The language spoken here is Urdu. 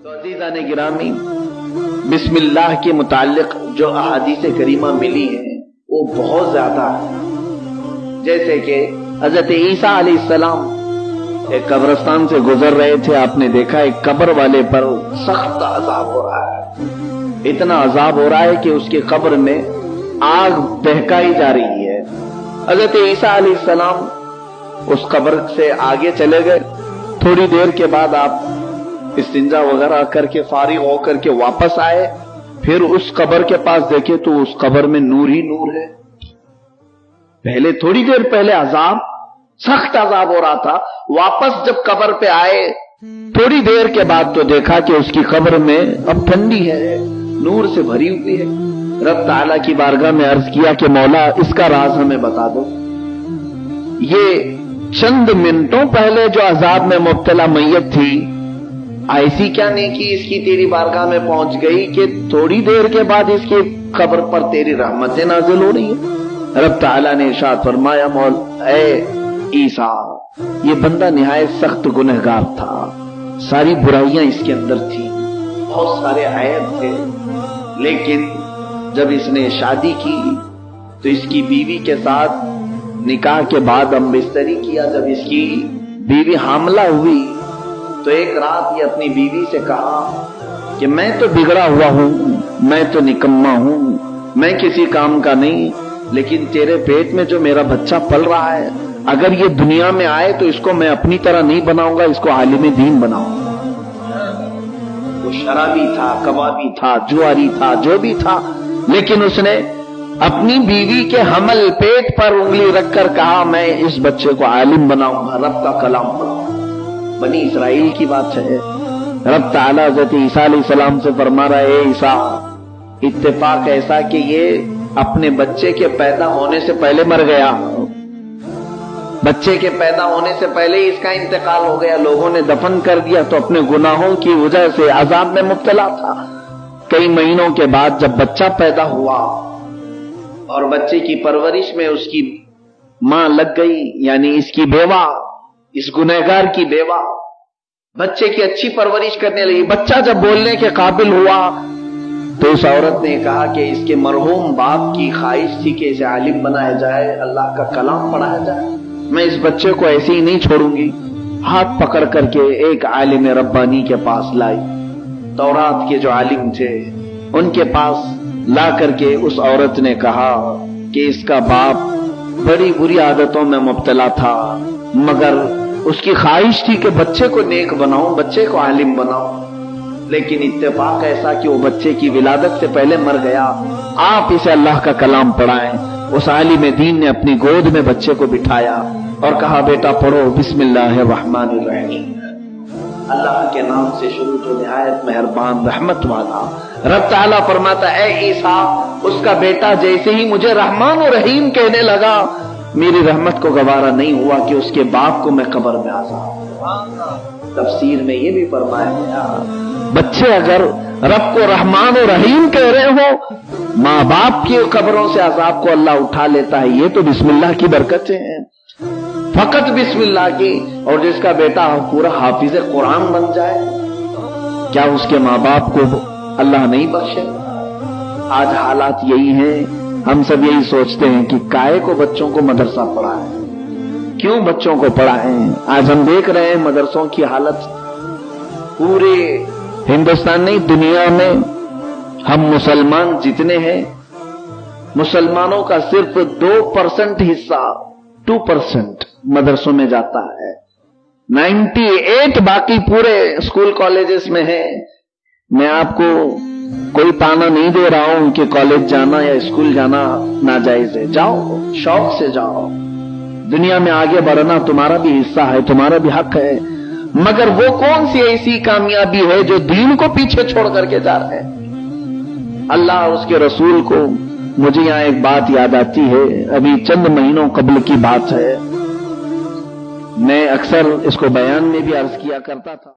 تو عزیزان گرامی، بسم اللہ کے متعلق جو احادیث کریمہ ملی ہیں وہ بہت زیادہ ہے۔ جیسے کہ حضرت عیسیٰ علیہ السلام ایک قبرستان سے گزر رہے تھے، آپ نے دیکھا ایک قبر والے پر سخت عذاب ہو رہا ہے، اتنا عذاب ہو رہا ہے کہ اس کی قبر میں آگ بہکائی جا رہی ہے۔ حضرت عیسیٰ علیہ السلام اس قبر سے آگے چلے گئے، تھوڑی دیر کے بعد آپ استنجا وغیرہ کر کے فارغ ہو کر کے واپس آئے، پھر اس قبر کے پاس دیکھے تو اس قبر میں نور ہی نور ہے۔ پہلے تھوڑی دیر پہلے عذاب، سخت عذاب ہو رہا تھا، واپس جب قبر پہ آئے تھوڑی دیر کے بعد تو دیکھا کہ اس کی قبر میں اب ٹھنڈی ہے، نور سے بھری ہوئی ہے۔ رب تعالیٰ کی بارگاہ میں عرض کیا کہ مولا اس کا راز ہمیں بتا دو، یہ چند منٹوں پہلے جو عذاب میں مبتلا میت تھی، ایسی کیا نیکی اس کی تیری بارگاہ میں پہنچ گئی کہ تھوڑی دیر کے بعد اس کی قبر پر تیری رحمتیں نازل ہو رہی ہیں۔ رب تعالیٰ نے ارشاد فرمایا، اے عیسیٰ، یہ بندہ نہایت سخت گنہگار تھا، ساری برائیاں اس کے اندر تھیں، بہت سارے عیب تھے، لیکن جب اس نے شادی کی تو اس کی بیوی کے ساتھ نکاح کے بعد ہم بستری کیا، جب اس کی بیوی حاملہ ہوئی تو ایک رات یہ اپنی بیوی سے کہا کہ میں تو بگڑا ہوا ہوں، میں تو نکما ہوں، میں کسی کام کا نہیں، لیکن تیرے پیٹ میں جو میرا بچہ پل رہا ہے، اگر یہ دنیا میں آئے تو اس کو میں اپنی طرح نہیں بناؤں گا، اس کو عالم دین بناؤں گا۔ وہ شرابی تھا، کبابی تھا، جواری تھا، جو بھی تھا، لیکن اس نے اپنی بیوی کے حمل پیٹ پر انگلی رکھ کر کہا میں اس بچے کو عالم بناؤں گا، رب کا کلام پڑھاؤں گا۔ بنی اسرائیل کی بات ہے۔ رب تعالیٰ حضرت عیسیٰ علیہ السلام سے فرما رہا ہے، عیسیٰ اتفاق ایسا کہ یہ اپنے بچے کے پیدا ہونے سے پہلے مر گیا، بچے کے پیدا ہونے سے پہلے ہی اس کا انتقال ہو گیا، لوگوں نے دفن کر دیا، تو اپنے گناہوں کی وجہ سے عذاب میں مبتلا تھا۔ کئی مہینوں کے بعد جب بچہ پیدا ہوا اور بچے کی پرورش میں اس کی ماں لگ گئی، یعنی اس کی بیوہ، اس گنہگار کی بیوہ بچے کی اچھی پرورش کرنے لگی، بچہ جب بولنے کے قابل ہوا تو اس عورت نے کہا کہ اس کے مرحوم باپ کی خواہش تھی کہ اسے عالم بنایا جائے، اللہ کا کلام پڑھایا جائے، میں اس بچے کو ایسے ہی نہیں چھوڑوں گی۔ ہاتھ پکڑ کر کے ایک عالم ربانی کے پاس لائی، تورات کے جو عالم تھے ان کے پاس لا کر کے اس عورت نے کہا کہ اس کا باپ بڑی بری عادتوں میں مبتلا تھا، مگر اس کی خواہش تھی کہ بچے کو نیک بناؤں، بچے کو عالم بناؤں، لیکن اتفاق ایسا کہ وہ بچے کی ولادت سے پہلے مر گیا۔ آپ اسے اللہ کا کلام پڑھائیں۔ اس عالم دین نے اپنی گود میں بچے کو بٹھایا اور کہا بیٹا پڑھو بسم اللہ الرحمن الرحیم، اللہ کے نام سے شروع جو نہایت مہربان رحمت والا۔ رب تعالیٰ فرماتا ہے، اے عیسیٰ، اس کا بیٹا جیسے ہی مجھے رحمان و رحیم کہنے لگا، میری رحمت کو گوارا نہیں ہوا کہ اس کے باپ کو میں قبر میں عذاب۔ تفسیر میں یہ بھی فرمایا گیا، بچے اگر رب کو رحمان و رحیم کہہ رہے ہو، ماں باپ کی قبروں سے عذاب کو اللہ اٹھا لیتا ہے، یہ تو بسم اللہ کی برکتیں ہیں، فقط بسم اللہ کی۔ اور جس کا بیٹا پورا حافظ قرآن بن جائے، کیا اس کے ماں باپ کو اللہ نہیں بخشے؟ آج حالات یہی ہیں، ہم سب یہی سوچتے ہیں کہ کائے کو بچوں کو مدرسہ پڑھائیں، کیوں بچوں کو پڑھائیں؟ آج ہم دیکھ رہے ہیں مدرسوں کی حالت، پورے ہندوستان نہیں دنیا میں ہم مسلمان جتنے ہیں، مسلمانوں کا صرف 2% حصہ، 2% مدرسوں میں جاتا ہے، 98 باقی پورے اسکول کالجز میں ہے۔ میں آپ کو کوئی تانا نہیں دے رہا ہوں کہ کالج جانا یا اسکول جانا ناجائز ہے، جاؤ، شوق سے جاؤ، دنیا میں آگے بڑھنا تمہارا بھی حصہ ہے، تمہارا بھی حق ہے، مگر وہ کون سی ایسی کامیابی ہے جو دین کو پیچھے چھوڑ کر کے جا رہے ہیں؟ اللہ اور اس کے رسول کو۔ مجھے یہاں ایک بات یاد آتی ہے، ابھی چند مہینوں قبل کی بات ہے، میں اکثر اس کو بیان میں بھی عرض کیا کرتا تھا۔